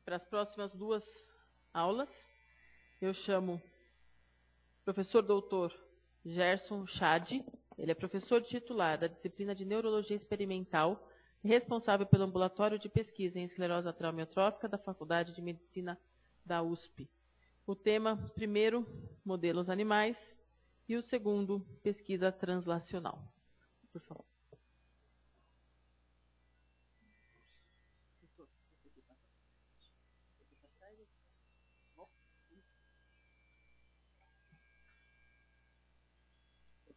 para as próximas 2 aulas. Eu chamo o professor doutor Gerson Chade. Ele é professor titular da disciplina de Neurologia Experimental e responsável pelo ambulatório de pesquisa em esclerose lateral amiotrófica da Faculdade de Medicina da USP. O tema, primeiro, modelos animais, e o segundo, pesquisa translacional. Por favor. Vou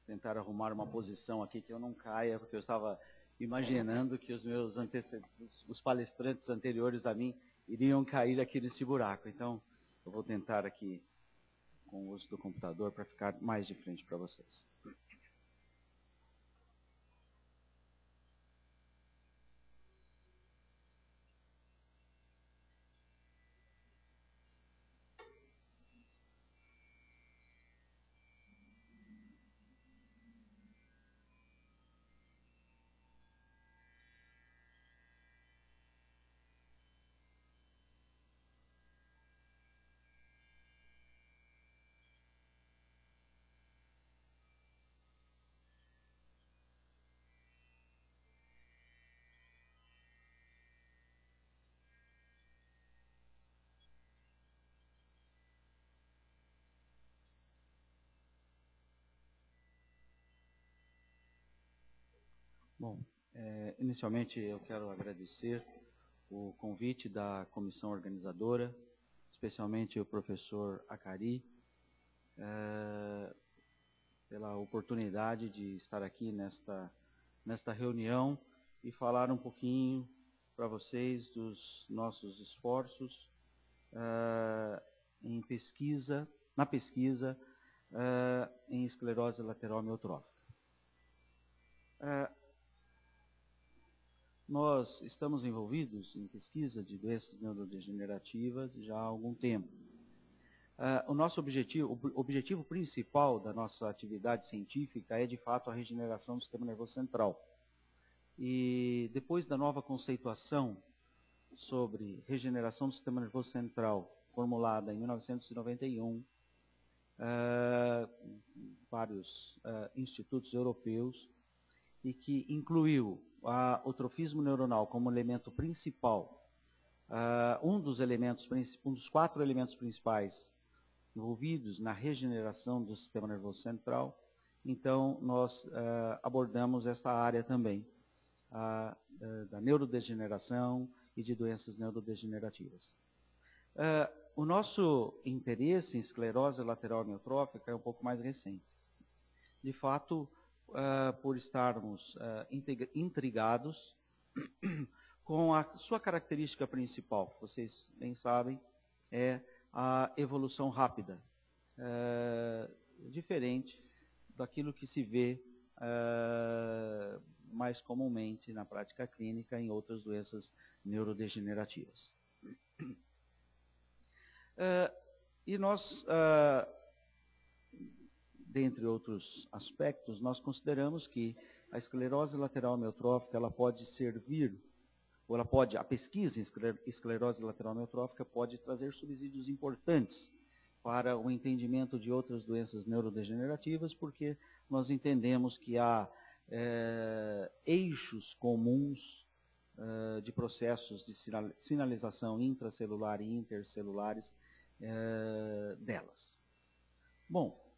tentar arrumar uma posição aqui que eu não caia, porque eu estava imaginando que os palestrantes anteriores a mim iriam cair aqui nesse buraco. Então, eu vou tentar aqui, com o uso do computador, para ficar mais de frente para vocês. Bom, inicialmente eu quero agradecer o convite da comissão organizadora, especialmente o professor Acari, pela oportunidade de estar aqui nesta reunião e falar um pouquinho para vocês dos nossos esforços na pesquisa em esclerose lateral amiotrófica. Nós estamos envolvidos em pesquisa de doenças neurodegenerativas já há algum tempo. O nosso objetivo principal da nossa atividade científica é, de fato, a regeneração do sistema nervoso central. E depois da nova conceituação sobre regeneração do sistema nervoso central, formulada em 1991, vários institutos europeus, e que incluiu o trofismo neuronal como elemento principal, um dos 4 elementos principais envolvidos na regeneração do sistema nervoso central. Então, nós abordamos essa área também, da neurodegeneração e de doenças neurodegenerativas. O nosso interesse em esclerose lateral amiotrófica é um pouco mais recente. De fato, por estarmos intrigados com a sua característica principal, que vocês bem sabem, é a evolução rápida, diferente daquilo que se vê mais comumente na prática clínica em outras doenças neurodegenerativas. E nós, dentre outros aspectos, nós consideramos que a esclerose lateral amiotrófica ela pode servir, ou a pesquisa em esclerose lateral amiotrófica pode trazer subsídios importantes para o entendimento de outras doenças neurodegenerativas, porque nós entendemos que há eixos comuns de processos de sinalização intracelular e intercelulares delas. Bom,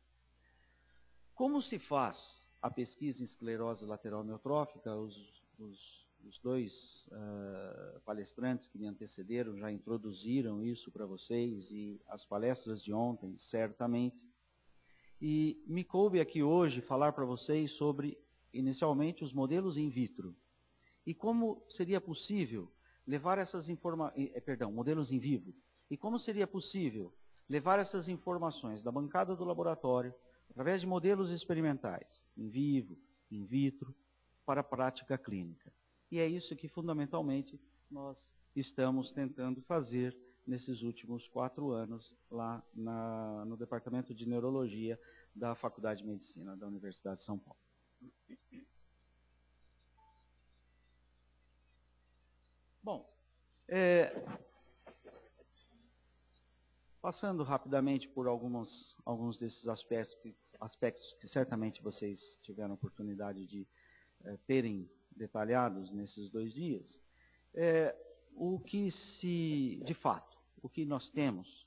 como se faz a pesquisa em esclerose lateral amiotrófica? Os 2 palestrantes que me antecederam já introduziram isso para vocês, e as palestras de ontem, certamente. E me coube aqui hoje falar para vocês sobre, inicialmente, os modelos in vitro. E como seria possível levar essas modelos in vivo. E como seria possível levar essas informações da bancada do laboratório, através de modelos experimentais, in vivo, in vitro, para a prática clínica. E é isso que, fundamentalmente, nós estamos tentando fazer nesses últimos 4 anos, lá no Departamento de Neurologia da Faculdade de Medicina da Universidade de São Paulo. Bom, Passando rapidamente por alguns desses aspectos que certamente vocês tiveram oportunidade de terem detalhados nesses 2 dias, de fato, o que nós temos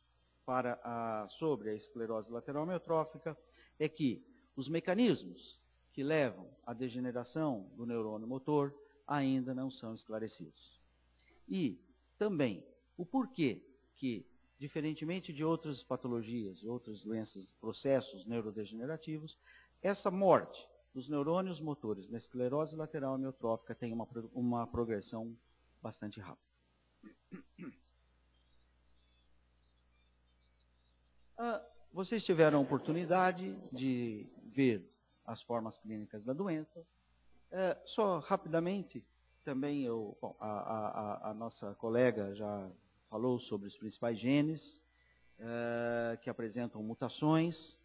sobre a esclerose lateral amiotrófica é que os mecanismos que levam à degeneração do neurônio motor ainda não são esclarecidos. E também o porquê que, diferentemente de outras patologias, outras doenças, processos neurodegenerativos, essa morte dos neurônios motores na esclerose lateral amiotrófica tem uma progressão bastante rápida. Vocês tiveram a oportunidade de ver as formas clínicas da doença. Só rapidamente, também a nossa colega já falou sobre os principais genes que apresentam mutações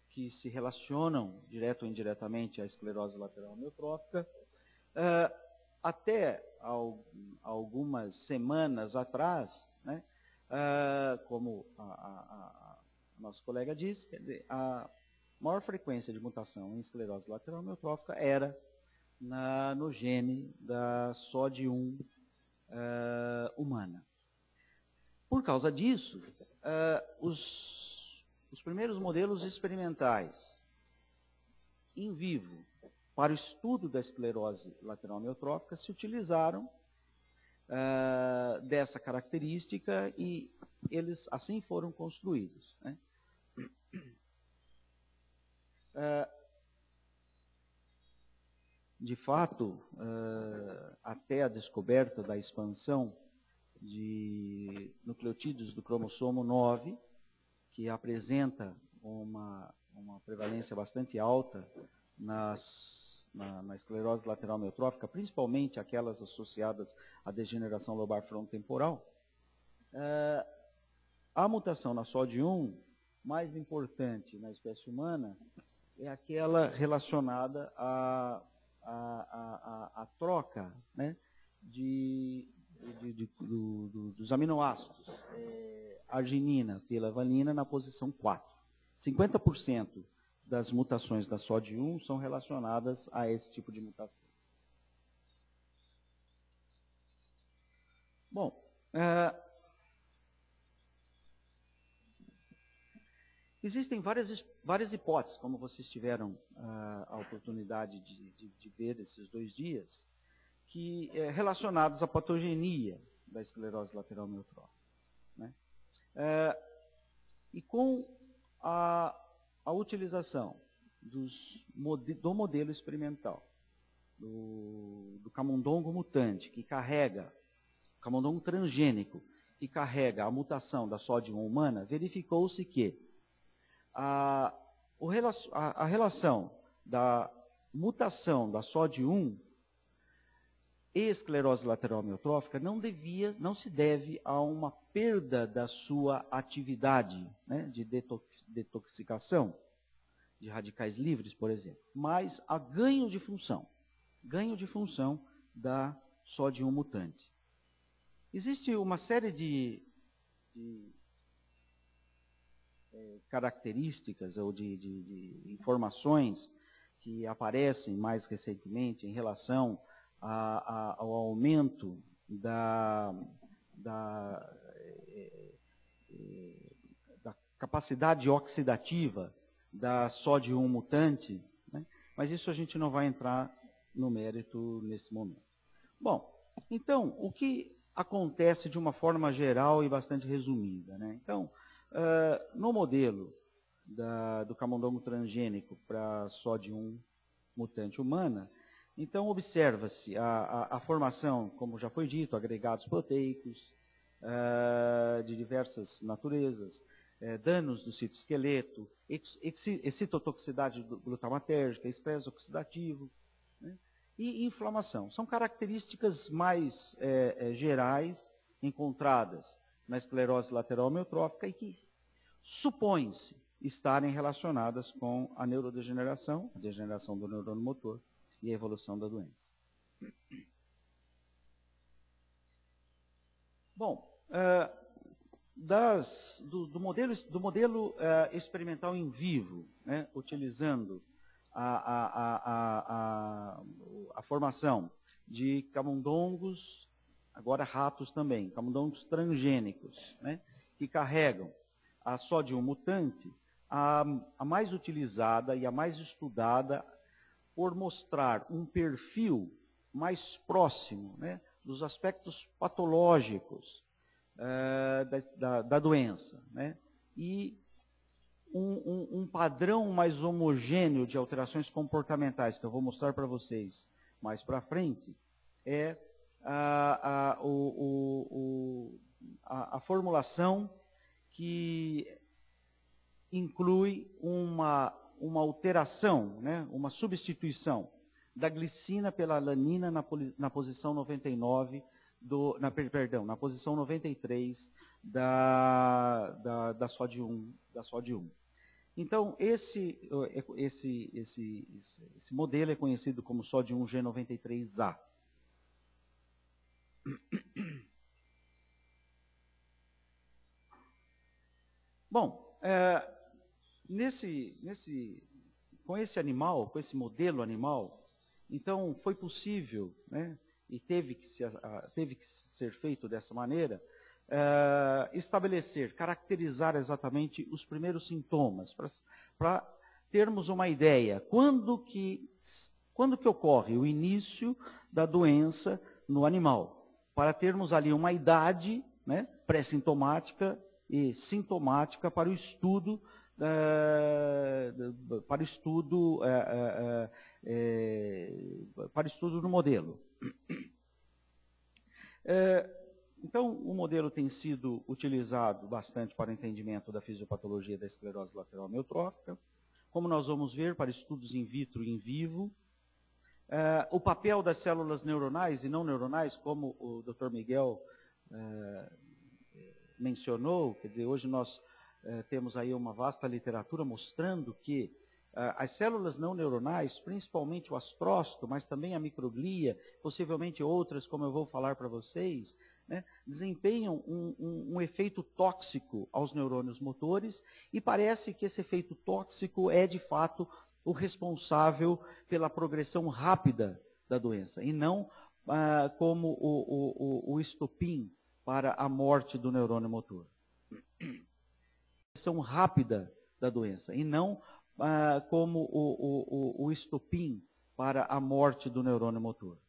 que se relacionam direto ou indiretamente à esclerose lateral amiotrófica. Até algumas semanas atrás, né, como a nossa colega disse, quer dizer, a maior frequência de mutação em esclerose lateral amiotrófica era no gene da SOD1 humana. Por causa disso, os primeiros modelos experimentais em vivo para o estudo da esclerose lateral amiotrófica se utilizaram dessa característica e eles assim foram construídos, né? De fato, até a descoberta da expansão de nucleotídeos do cromossomo 9, que apresenta uma prevalência bastante alta na esclerose lateral amiotrófica, principalmente aquelas associadas à degeneração lobar frontotemporal, a mutação na SOD1 mais importante na espécie humana é aquela relacionada à troca, né, dos aminoácidos, arginina pela valina na posição 4. 50% das mutações da SOD1 são relacionadas a esse tipo de mutação. Bom, existem várias hipóteses, como vocês tiveram a oportunidade de ver esses 2 dias, relacionadas à patogenia da esclerose lateral amiotrófica, né? E com a utilização do modelo experimental, do camundongo mutante, camundongo transgênico, que carrega a mutação da SOD1 humana, verificou-se que a relação da mutação da SOD1 e esclerose lateral amiotrófica não se deve a uma perda da sua atividade, né, de detoxicação de radicais livres, por exemplo, mas a ganho de função da SOD1 mutante. Existe uma série de características ou de informações que aparecem mais recentemente em relação ao aumento da capacidade oxidativa da SOD1 mutante, né? Mas isso a gente não vai entrar no mérito nesse momento. Bom, então, o que acontece de uma forma geral e bastante resumida, né? Então, no modelo do camundongo transgênico para SOD1 mutante humana, então observa-se a formação, como já foi dito, agregados proteicos de diversas naturezas, danos do citoesqueleto, excitotoxicidade glutamatérgica, estresse oxidativo, né? E inflamação. São características mais gerais encontradas na esclerose lateral amiotrófica e que supõe-se estarem relacionadas com a neurodegeneração, a degeneração do neurônio motor e a evolução da doença. Bom, do modelo experimental em vivo, né, utilizando a formação de camundongos, agora ratos também, camundongos transgênicos, né, que carregam a sódio mutante, a mais utilizada e a mais estudada por mostrar um perfil mais próximo, né, dos aspectos patológicos da doença, né, e um padrão mais homogêneo de alterações comportamentais, que eu vou mostrar para vocês mais para frente, é a formulação que inclui uma alteração, né, uma substituição da glicina pela alanina na posição 99, na posição 93 da sódio 1. Então, esse modelo é conhecido como sódio 1G93A. Bom, com esse animal, com esse modelo animal, então foi possível, né, e teve que ser feito dessa maneira, estabelecer, caracterizar exatamente os primeiros sintomas, para termos uma ideia, quando que ocorre o início da doença no animal, para termos ali uma idade, né, pré-sintomática e sintomática para o estudo do modelo. Então, o modelo tem sido utilizado bastante para o entendimento da fisiopatologia da esclerose lateral amiotrófica, como nós vamos ver, para estudos in vitro e in vivo. O papel das células neuronais e não neuronais, como o Dr. Miguel mencionou, quer dizer, hoje nós temos aí uma vasta literatura mostrando que as células não neuronais, principalmente o astrócito, mas também a microglia, possivelmente outras, como eu vou falar para vocês, né, desempenham um efeito tóxico aos neurônios motores, e parece que esse efeito tóxico é, de fato, o responsável pela progressão rápida da doença, e não como o estopim para a morte do neurônio motor. Progressão rápida da doença, e não como o estopim para a morte do neurônio motor.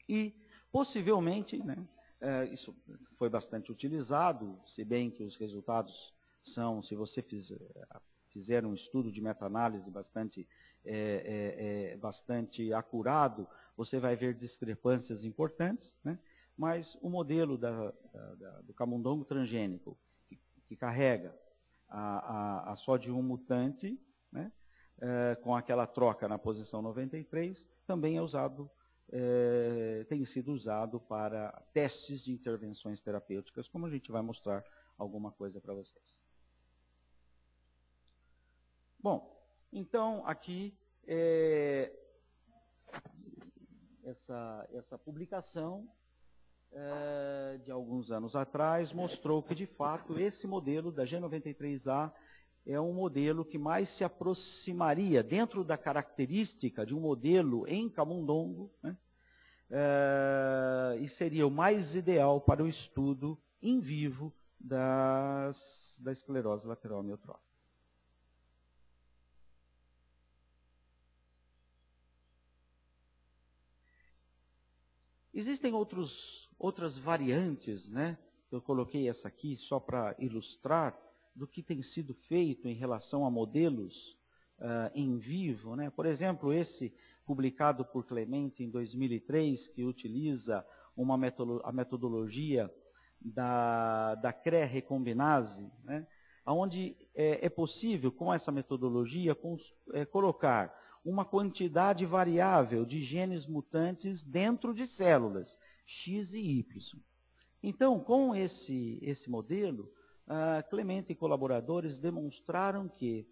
E, possivelmente, né, isso foi bastante utilizado, se bem que os resultados são, se você fizer um estudo de meta-análise bastante acurado, você vai ver discrepâncias importantes, né? Mas o modelo do camundongo transgênico, que carrega a sódio 1 mutante, né, com aquela troca na posição 93, também é usado, tem sido usado para testes de intervenções terapêuticas, como a gente vai mostrar alguma coisa para vocês. Bom, então aqui essa publicação de alguns anos atrás mostrou que, de fato, esse modelo da G93A é um modelo que mais se aproximaria, dentro da característica de um modelo em camundongo, né, e seria o mais ideal para o estudo in vivo da esclerose lateral amiotrófica. Existem outras variantes, né? Eu coloquei essa aqui só para ilustrar do que tem sido feito em relação a modelos em vivo, né? Por exemplo, esse publicado por Clemente em 2003, que utiliza a metodologia da CRE-recombinase, né? Onde é possível, com essa metodologia, colocar uma quantidade variável de genes mutantes dentro de células, X e Y. Então, com esse modelo, Clemente e colaboradores demonstraram que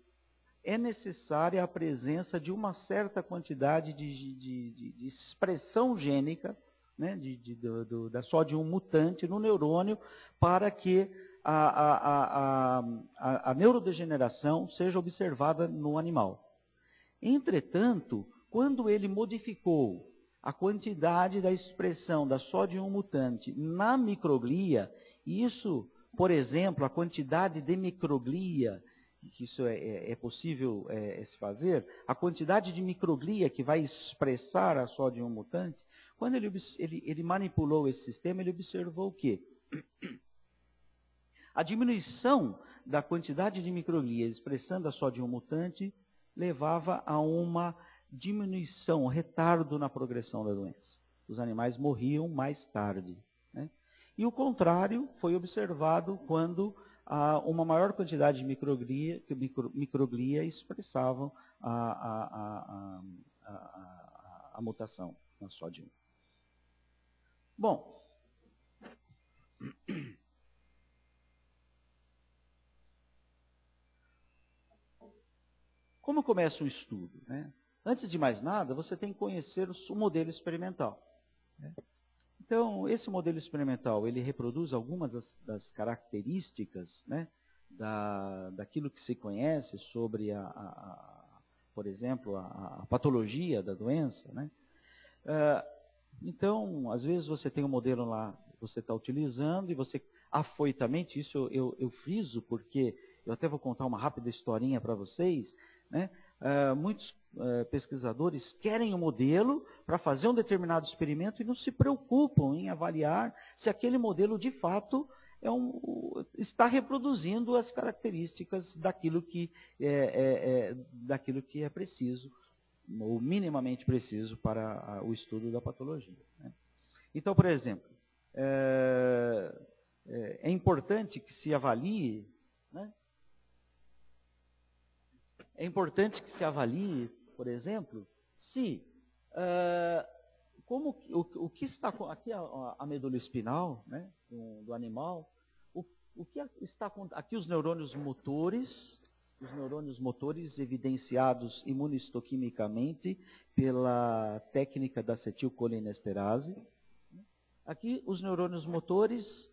é necessária a presença de uma certa quantidade de expressão gênica, né, da sódio 1 mutante no neurônio para que a neurodegeneração seja observada no animal. Entretanto, quando ele modificou a quantidade da expressão da sódio 1 mutante na microglia, isso, por exemplo, a quantidade de microglia, que isso é possível se fazer, a quantidade de microglia que vai expressar a sódio 1 mutante, quando ele manipulou esse sistema, ele observou o quê? A diminuição da quantidade de microglia expressando a sódio 1 mutante levava a uma diminuição, um retardo na progressão da doença. Os animais morriam mais tarde, né? E o contrário foi observado quando uma maior quantidade de microglia expressavam a mutação na sódio 1. Bom, como começa um estudo, né? Antes de mais nada, você tem que conhecer o modelo experimental, né? Então, esse modelo experimental, ele reproduz algumas das características, né, daquilo que se conhece sobre, por exemplo, a patologia da doença, né? Então, às vezes você tem um modelo lá, você está utilizando e você afoitamente, isso eu friso porque eu até vou contar uma rápida historinha para vocês, né? Muitos pesquisadores querem um modelo para fazer um determinado experimento e não se preocupam em avaliar se aquele modelo de fato está reproduzindo as características daquilo que é preciso, ou minimamente preciso para o estudo da patologia, né? Então, por exemplo, é importante que se avalie, né? É importante que se avalie, por exemplo, se o que está aqui a medula espinal, né, do animal, o que está aqui os neurônios motores evidenciados imunistoquimicamente pela técnica da acetilcolinesterase. Aqui os neurônios motores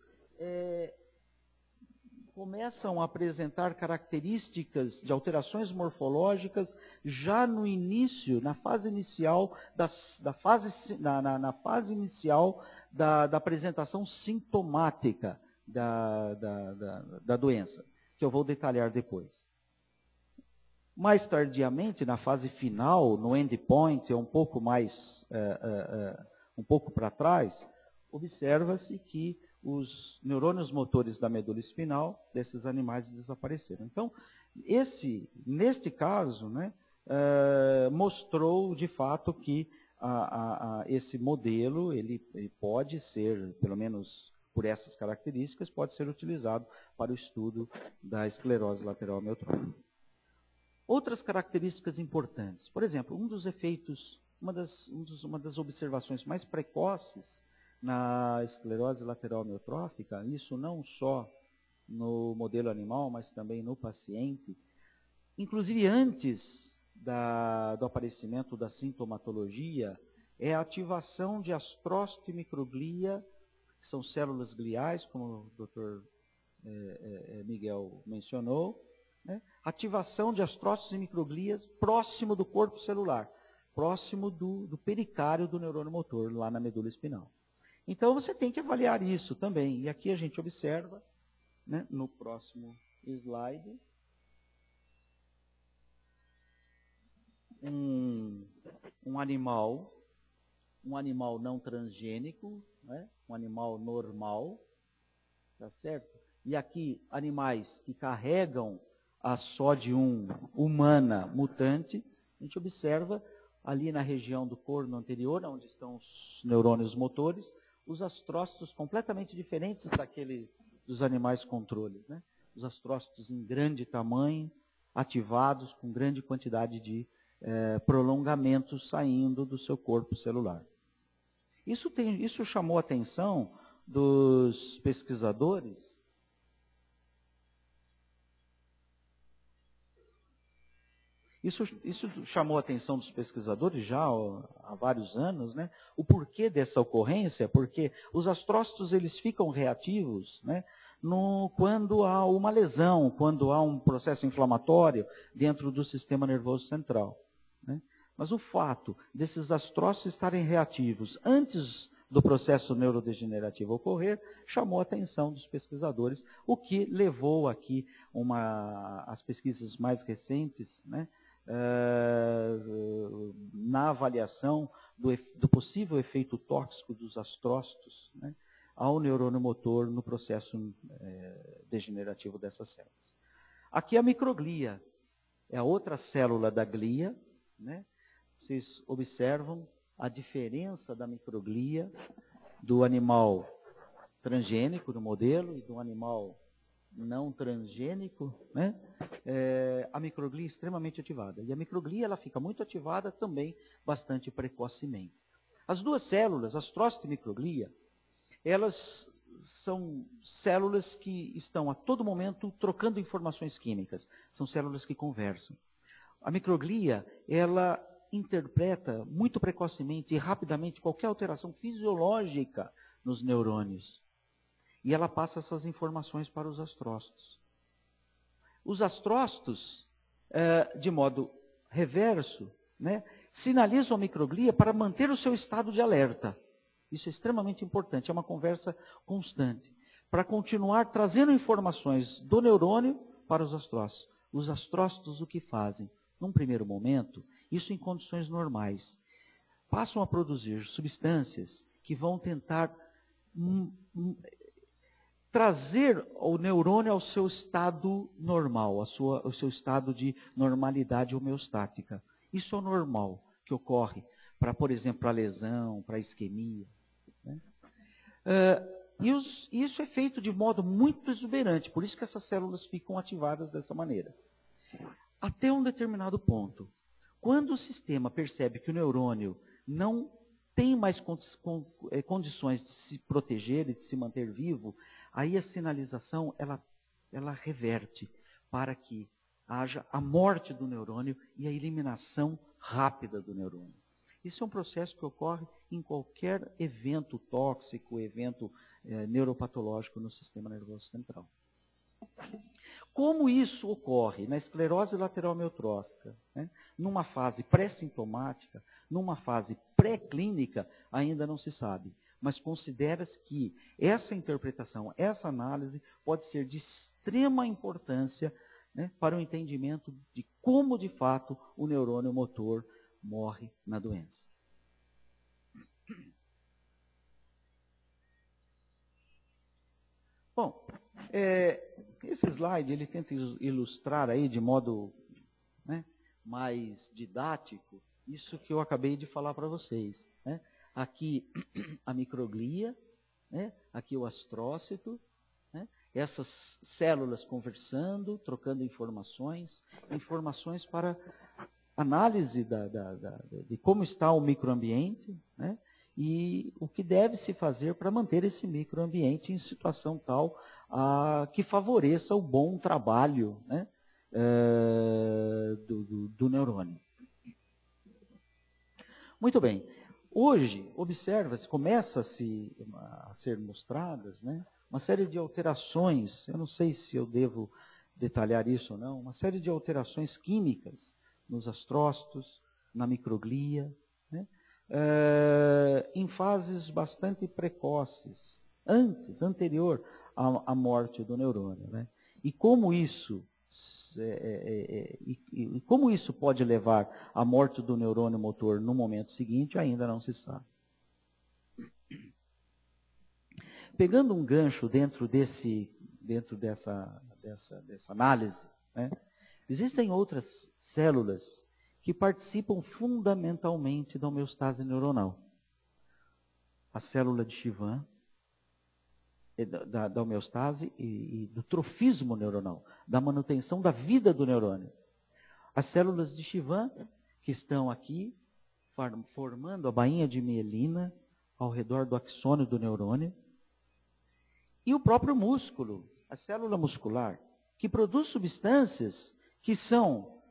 começam a apresentar características de alterações morfológicas já no início, na fase inicial da apresentação sintomática da doença, que eu vou detalhar depois. Mais tardiamente, na fase final, no endpoint, um pouco para trás, observa-se que os neurônios motores da medula espinal desses animais desapareceram. Então, neste caso, né, mostrou de fato que esse modelo ele pode ser, pelo menos por essas características, pode ser utilizado para o estudo da esclerose lateral amiotrófica. Outras características importantes, por exemplo, um dos efeitos, uma das observações mais precoces na esclerose lateral amiotrófica, isso não só no modelo animal, mas também no paciente, inclusive antes do aparecimento da sintomatologia, é a ativação de astrócito e microglia, que são células gliais, como o Dr. Miguel mencionou, né? Ativação de astrócitos e microglias próximo do corpo celular, próximo do pericárdio do neurônio motor, lá na medula espinal. Então, você tem que avaliar isso também. E aqui a gente observa, né, no próximo slide, um animal não transgênico, né, um animal normal, tá certo? E aqui, animais que carregam a sódio 1 humana mutante, a gente observa ali na região do corno anterior, onde estão os neurônios motores, os astrócitos completamente diferentes dos animais controles, né? Os astrócitos em grande tamanho, ativados com grande quantidade de prolongamentos saindo do seu corpo celular. Isso chamou a atenção dos pesquisadores. Isso chamou a atenção dos pesquisadores já há vários anos, né? O porquê dessa ocorrência, porque os astrócitos eles ficam reativos, né? Quando há uma lesão, quando há um processo inflamatório dentro do sistema nervoso central, né? Mas o fato desses astrócitos estarem reativos antes do processo neurodegenerativo ocorrer, chamou a atenção dos pesquisadores, o que levou aqui as pesquisas mais recentes, né, na avaliação do possível efeito tóxico dos astrócitos, né, ao neurônio motor no processo degenerativo dessas células. Aqui a microglia, é a outra célula da glia, né? Vocês observam a diferença da microglia do animal transgênico no modelo e do animal não transgênico, né? A microglia é extremamente ativada. E a microglia ela fica muito ativada também bastante precocemente. As duas células, astrócito e microglia, elas são células que estão a todo momento trocando informações químicas. São células que conversam. A microglia, ela interpreta muito precocemente e rapidamente qualquer alteração fisiológica nos neurônios. E ela passa essas informações para os astrócitos. Os astrócitos, de modo reverso, né, sinalizam a microglia para manter o seu estado de alerta. Isso é extremamente importante, é uma conversa constante. Para continuar trazendo informações do neurônio para os astrócitos. Os astrócitos o que fazem? Num primeiro momento, isso em condições normais, passam a produzir substâncias que vão tentar trazer o neurônio ao seu estado normal, ao seu estado de normalidade homeostática. Isso é o normal que ocorre para, por exemplo, para a lesão, para a isquemia, né? Isso é feito de modo muito exuberante, por isso que essas células ficam ativadas dessa maneira. Até um determinado ponto. Quando o sistema percebe que o neurônio não tem mais condições de se proteger e de se manter vivo, aí a sinalização ela reverte para que haja a morte do neurônio e a eliminação rápida do neurônio. Isso é um processo que ocorre em qualquer evento tóxico, evento neuropatológico no sistema nervoso central. Como isso ocorre na esclerose lateral amiotrófica, né, numa fase pré-sintomática, numa fase pré-clínica, ainda não se sabe. Mas considera-se que essa interpretação, essa análise, pode ser de extrema importância, né, para o entendimento de como, de fato, o neurônio motor morre na doença. Bom, esse slide ele tenta ilustrar aí de modo, né, mais didático isso que eu acabei de falar para vocês, né? Aqui a microglia, né? Aqui o astrócito, né? Essas células conversando, trocando informações para análise de como está o microambiente, né? E o que deve se fazer para manter esse microambiente em situação tal que favoreça o bom trabalho, né, do neurônio. Muito bem. Hoje, observa-se, começa a ser mostradas, né, uma série de alterações, eu não sei se eu devo detalhar isso ou não, uma série de alterações químicas nos astrócitos, na microglia, né, em fases bastante precoces, anterior à morte do neurônio, né? E como isso pode levar à morte do neurônio motor no momento seguinte, ainda não se sabe. Pegando um gancho dentro dessa análise, né, existem outras células que participam fundamentalmente da homeostase neuronal. A célula de Chivan, da homeostase e do trofismo neuronal, da manutenção da vida do neurônio. As células de Chivan, que estão aqui, formando a bainha de mielina ao redor do axônio do neurônio, e o próprio músculo, a célula muscular, que produz substâncias que são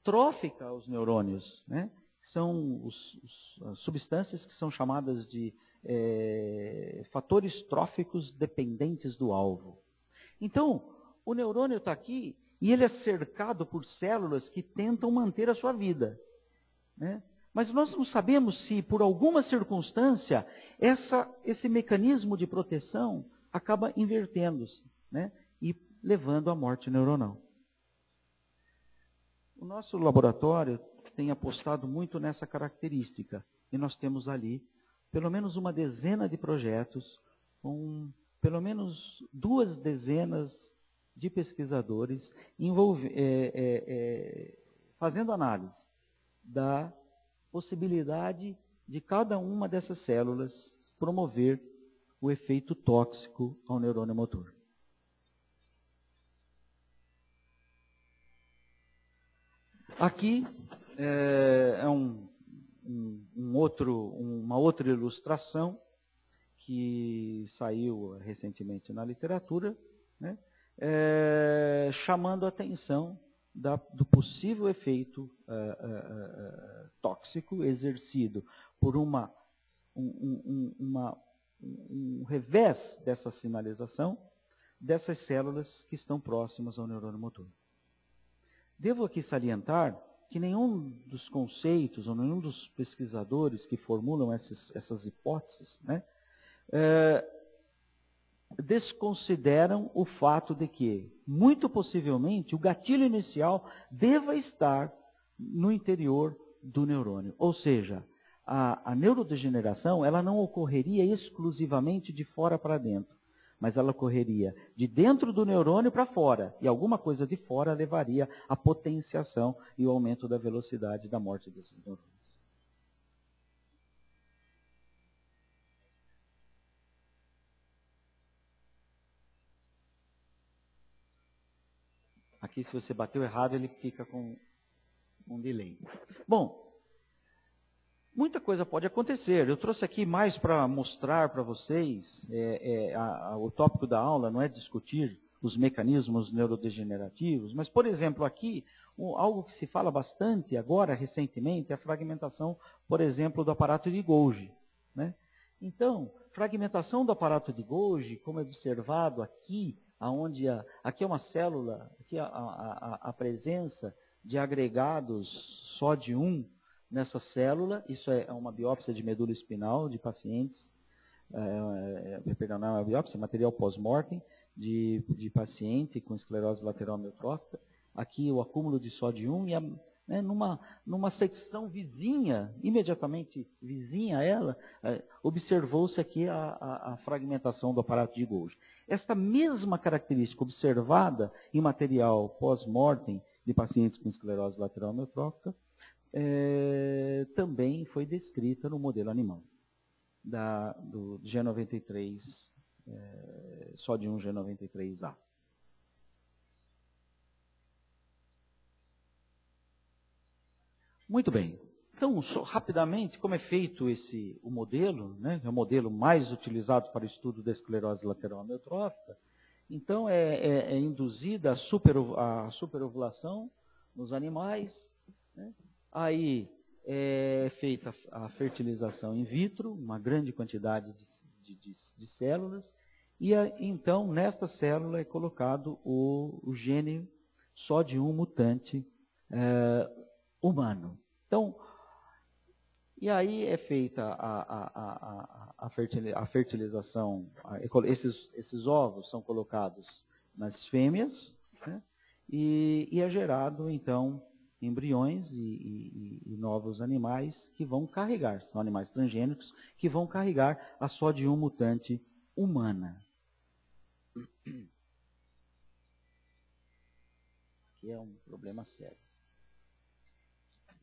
trófica aos neurônios, né? São as substâncias que são chamadas de fatores tróficos dependentes do alvo. Então, o neurônio está aqui e ele é cercado por células que tentam manter a sua vida, né? Mas nós não sabemos se, por alguma circunstância, esse mecanismo de proteção acaba invertendo-se, né? E levando à morte neuronal. O nosso laboratório tem apostado muito nessa característica. E nós temos ali pelo menos uma dezena de projetos, com pelo menos 2 dezenas de pesquisadores fazendo análise da possibilidade de cada uma dessas células promover o efeito tóxico ao neurônio motor. Aqui é uma outra ilustração que saiu recentemente na literatura, né, chamando a atenção do possível efeito tóxico exercido por um revés dessa sinalização dessas células que estão próximas ao neurônio motor. Devo aqui salientar que nenhum dos conceitos ou nenhum dos pesquisadores que formulam essas hipóteses, né, desconsideram o fato de que, muito possivelmente, o gatilho inicial deva estar no interior do neurônio. Ou seja, a neurodegeneração ela não ocorreria exclusivamente de fora para dentro, mas ela ocorreria de dentro do neurônio para fora, e alguma coisa de fora levaria à potenciação e o aumento da velocidade da morte desses neurônios. Aqui, se você bateu errado, ele fica com um delay. Bom, muita coisa pode acontecer. Eu trouxe aqui mais para mostrar para vocês, o tópico da aula não é discutir os mecanismos neurodegenerativos, mas, por exemplo, aqui, algo que se fala bastante agora, recentemente, é a fragmentação, por exemplo, do aparato de Golgi, né? Então, fragmentação do aparato de Golgi, como é observado aqui, aqui é uma célula, aqui a presença de agregados só de nessa célula, isso é uma biópsia de medula espinal de pacientes, perdão, não é uma biópsia, é material pós-mortem de paciente com esclerose lateral amiotrófica. Aqui o acúmulo de sódio 1 e numa secção vizinha, imediatamente vizinha a ela, observou-se aqui a fragmentação do aparato de Golgi. Esta mesma característica observada em material pós-mortem de pacientes com esclerose lateral amiotrófica também foi descrita no modelo animal do G93, sódio 1 G93A. Muito bem. Então, rapidamente, como é feito o modelo, né, é o modelo mais utilizado para o estudo da esclerose lateral amiotrófica, então é induzida a superovulação nos animais, né? Aí é feita a fertilização in vitro, uma grande quantidade de células, e então nesta célula é colocado o gene sódio 1 mutante humano. Então, e aí é feita a fertilização, esses ovos são colocados nas fêmeas, né, e é gerado, então, embriões e novos animais que vão carregar, são animais transgênicos, que vão carregar a sódio 1 mutante humana. Que é um problema sério.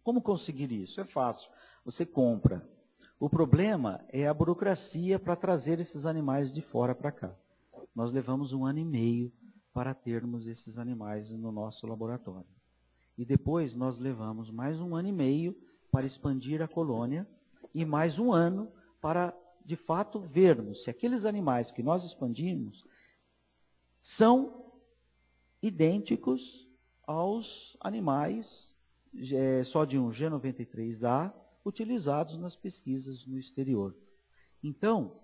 Como conseguir isso? É fácil. Você compra. O problema é a burocracia para trazer esses animais de fora para cá. Nós levamos 1 ano e meio para termos esses animais no nosso laboratório. E depois nós levamos mais 1 ano e meio para expandir a colônia e mais 1 ano para, de fato, vermos se aqueles animais que nós expandimos são idênticos aos animais sódio 1 G93A, utilizados nas pesquisas no exterior. Então,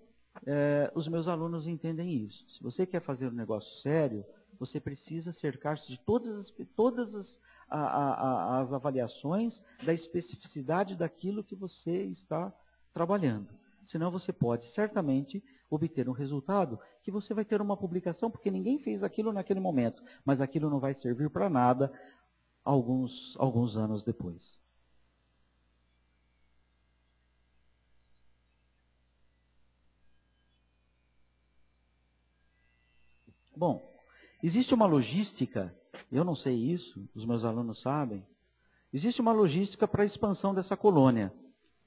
os meus alunos entendem isso. Se você quer fazer um negócio sério, você precisa cercar-se de todas as avaliações da especificidade daquilo que você está trabalhando. Senão você pode, certamente, obter um resultado que você vai ter uma publicação, porque ninguém fez aquilo naquele momento, mas aquilo não vai servir para nada alguns anos depois. Bom, existe uma logística, eu não sei isso, os meus alunos sabem, existe uma logística para a expansão dessa colônia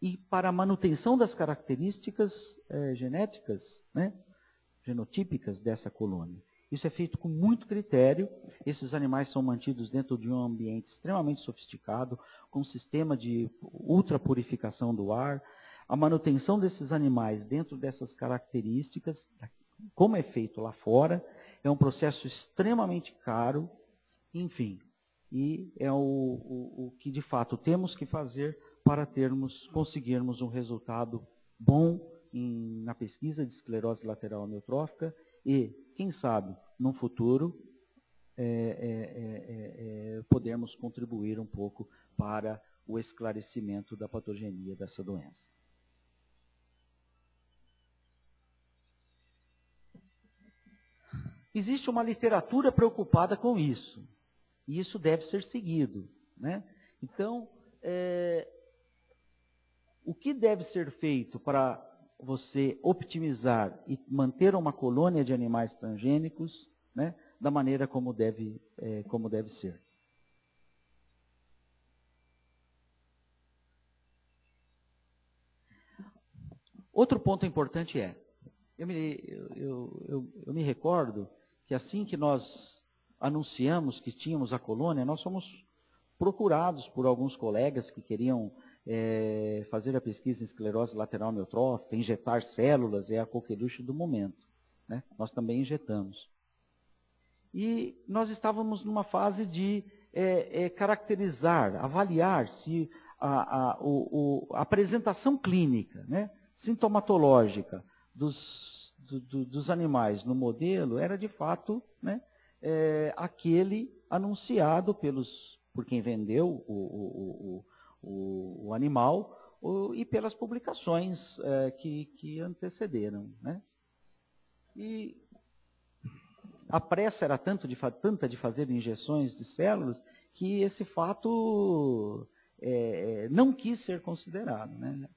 e para a manutenção das características genéticas, né, genotípicas dessa colônia. Isso é feito com muito critério, esses animais são mantidos dentro de um ambiente extremamente sofisticado, com um sistema de ultrapurificação do ar, a manutenção desses animais dentro dessas características, como é feito lá fora, é um processo extremamente caro, enfim, e é o que de fato temos que fazer para conseguirmos um resultado bom na pesquisa de esclerose lateral amiotrófica e, quem sabe, no futuro, podermos contribuir um pouco para o esclarecimento da patogenia dessa doença. Existe uma literatura preocupada com isso, e isso deve ser seguido, né? Então, o que deve ser feito para você optimizar e manter uma colônia de animais transgênicos, né, da maneira como deve ser? Outro ponto importante eu me recordo que assim que nós anunciamos que tínhamos a colônia, nós fomos procurados por alguns colegas que queriam fazer a pesquisa em esclerose lateral amiotrófica, injetar células, é a coqueluche do momento, né? Nós também injetamos. E nós estávamos numa fase de caracterizar, avaliar se a apresentação clínica, né, sintomatológica dos animais no modelo era de fato, né, aquele anunciado por quem vendeu o animal e pelas publicações que antecederam, né? E a pressa era tanta de fazer injeções de células que esse fato não quis ser considerado, né?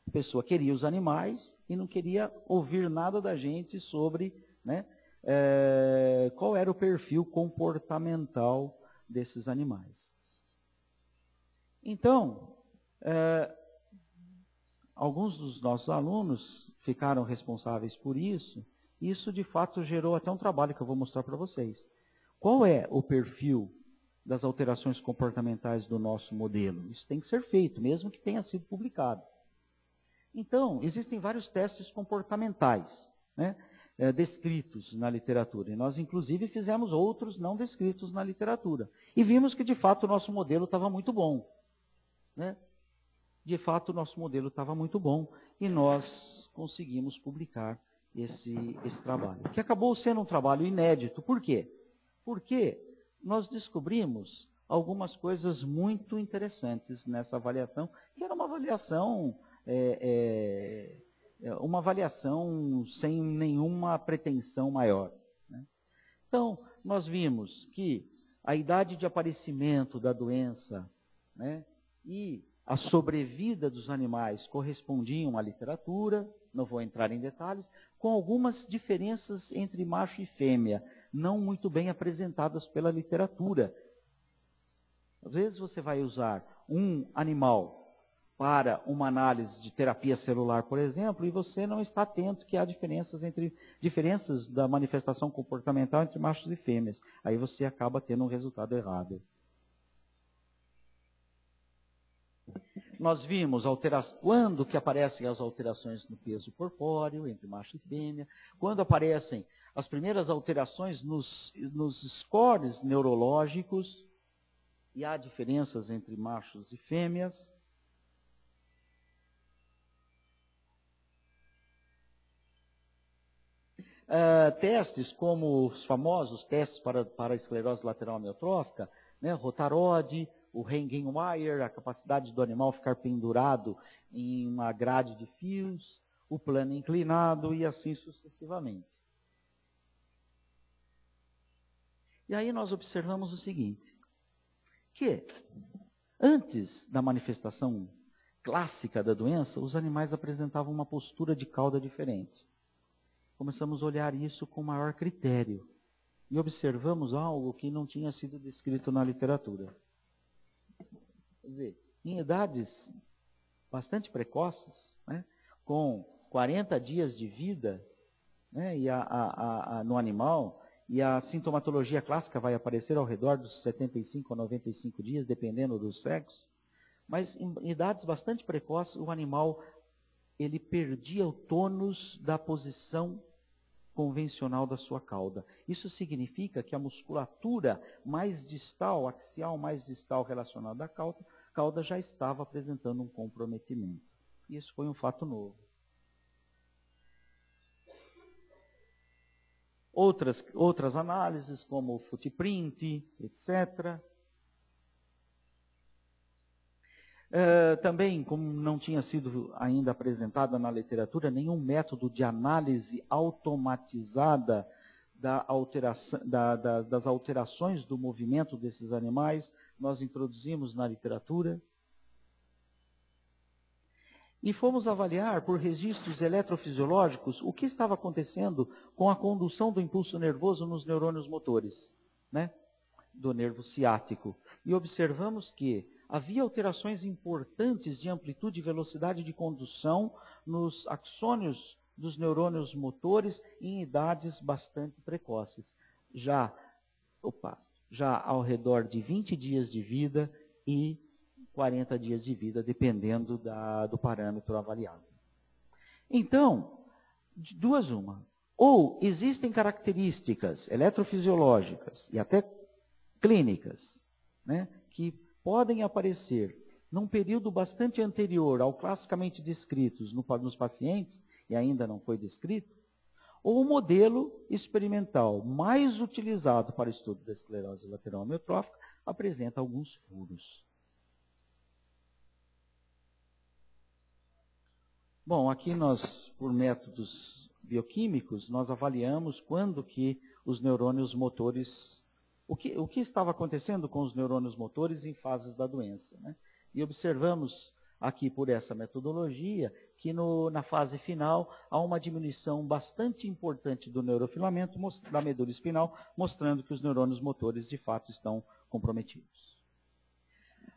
A pessoa queria os animais e não queria ouvir nada da gente sobre, né, qual era o perfil comportamental desses animais. Então, alguns dos nossos alunos ficaram responsáveis por isso. Isso, de fato, gerou até um trabalho que eu vou mostrar para vocês. Qual é o perfil das alterações comportamentais do nosso modelo? Isso tem que ser feito, mesmo que tenha sido publicado. Então, existem vários testes comportamentais, né, descritos na literatura. E nós, inclusive, fizemos outros não descritos na literatura. E vimos que, de fato, o nosso modelo estava muito bom, né? De fato, o nosso modelo estava muito bom e nós conseguimos publicar esse trabalho, que acabou sendo um trabalho inédito. Por quê? Porque nós descobrimos algumas coisas muito interessantes nessa avaliação, que era uma avaliação sem nenhuma pretensão maior, né? Então, nós vimos que a idade de aparecimento da doença, né, e a sobrevida dos animais correspondiam à literatura, não vou entrar em detalhes, com algumas diferenças entre macho e fêmea, não muito bem apresentadas pela literatura. Às vezes você vai usar um animal para uma análise de terapia celular, por exemplo, e você não está atento que há diferenças da manifestação comportamental entre machos e fêmeas. Aí você acaba tendo um resultado errado. Nós vimos quando que aparecem as alterações no peso corpóreo entre macho e fêmea, quando aparecem as primeiras alterações nos scores neurológicos, e há diferenças entre machos e fêmeas. Testes como os famosos testes para a esclerose lateral amiotrófica, né, Rotarod, o hanging wire, a capacidade do animal ficar pendurado em uma grade de fios, o plano inclinado e assim sucessivamente. E aí nós observamos o seguinte, que antes da manifestação clássica da doença, os animais apresentavam uma postura de cauda diferente. Começamos a olhar isso com maior critério e observamos algo que não tinha sido descrito na literatura. Quer dizer, em idades bastante precoces, né, com 40 dias de vida, né, e no animal, e a sintomatologia clássica vai aparecer ao redor dos 75 a 95 dias, dependendo do sexo, mas em idades bastante precoces, o animal ele perdia o tônus da posição convencional da sua cauda. Isso significa que a musculatura mais distal, axial mais distal relacionada à cauda já estava apresentando um comprometimento. Isso foi um fato novo. Outras análises, como o footprint, etc. Também, como não tinha sido ainda apresentada na literatura, nenhum método de análise automatizada das alterações do movimento desses animais, nós introduzimos na literatura. E fomos avaliar por registros eletrofisiológicos o que estava acontecendo com a condução do impulso nervoso nos neurônios motores, né, do nervo ciático. E observamos que havia alterações importantes de amplitude e velocidade de condução nos axônios dos neurônios motores em idades bastante precoces. Já ao redor de 20 dias de vida e 40 dias de vida, dependendo do parâmetro avaliado. Então, de duas uma. Ou existem características eletrofisiológicas e até clínicas, né, que podem aparecer num período bastante anterior ao classicamente descritos nos pacientes, e ainda não foi descrito, ou o modelo experimental mais utilizado para o estudo da esclerose lateral amiotrófica apresenta alguns furos. Bom, aqui nós, por métodos bioquímicos, nós avaliamos quando que os neurônios motores, o que estava acontecendo com os neurônios motores em fases da doença, né? E observamos aqui por essa metodologia que na fase final há uma diminuição bastante importante do neurofilamento da medula espinal, mostrando que os neurônios motores de fato estão comprometidos.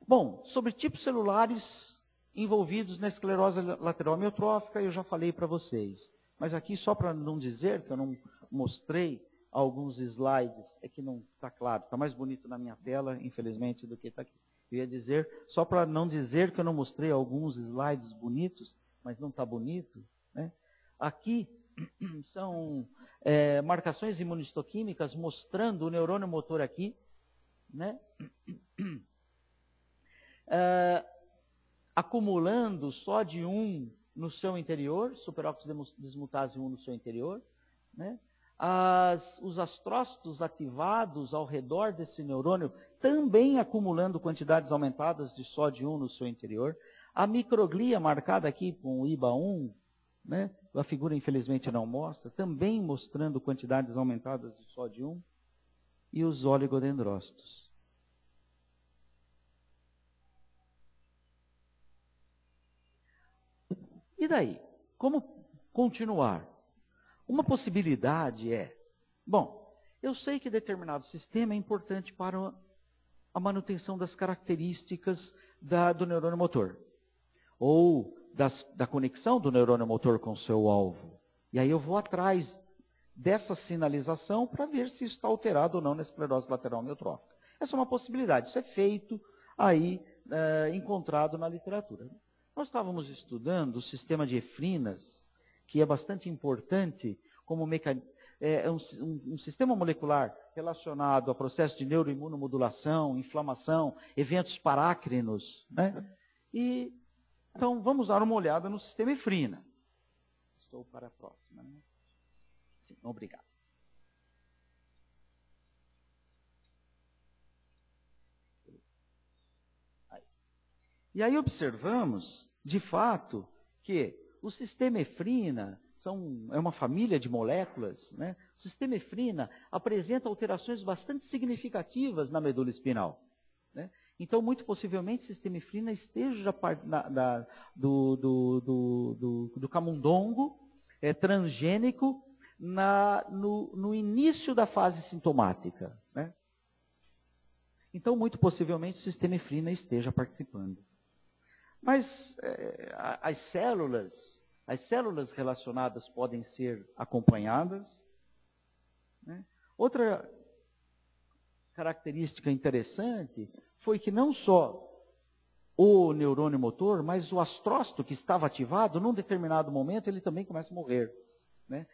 Bom, sobre tipos celulares envolvidos na esclerose lateral amiotrófica, eu já falei para vocês. Mas aqui, só para não dizer que eu não mostrei alguns slides, é que não está claro, está mais bonito na minha tela, infelizmente, do que está aqui. Eu ia dizer, só para não dizer que eu não mostrei alguns slides bonitos, mas não está bonito, né? Aqui são marcações imunistoquímicas mostrando o neurônio motor aqui, né? Acumulando SOD1 no seu interior, superóxido desmutase 1 no seu interior, né? Os astrócitos ativados ao redor desse neurônio também acumulando quantidades aumentadas de SOD1 no seu interior. A microglia marcada aqui com o IBA1, né? A figura infelizmente não mostra, também mostrando quantidades aumentadas de SOD1, e os oligodendrócitos. E daí? Como continuar? Uma possibilidade bom, eu sei que determinado sistema é importante para a manutenção das características do neurônio motor, ou da conexão do neurônio motor com o seu alvo. E aí eu vou atrás dessa sinalização para ver se isso está alterado ou não na esclerose lateral amiotrófica. Essa é uma possibilidade, isso é feito aí, encontrado na literatura. Nós estávamos estudando o sistema de efrinas, que é bastante importante como um sistema molecular relacionado a processo de neuroimunomodulação, inflamação, eventos parácrinos, né? E, então, vamos dar uma olhada no sistema efrina. Estou para a próxima, né? Sim, obrigado. E aí observamos, de fato, que o sistema efrina é uma família de moléculas, né? O sistema efrina apresenta alterações bastante significativas na medula espinal, né? Então, muito possivelmente, o sistema efrina esteja do camundongo transgênico no início da fase sintomática, né? Então, muito possivelmente, o sistema efrina esteja participando. Mas as células relacionadas podem ser acompanhadas, né? Outra característica interessante foi que não só o neurônio motor, mas o astrócito que estava ativado, num determinado momento, ele também começa a morrer, né?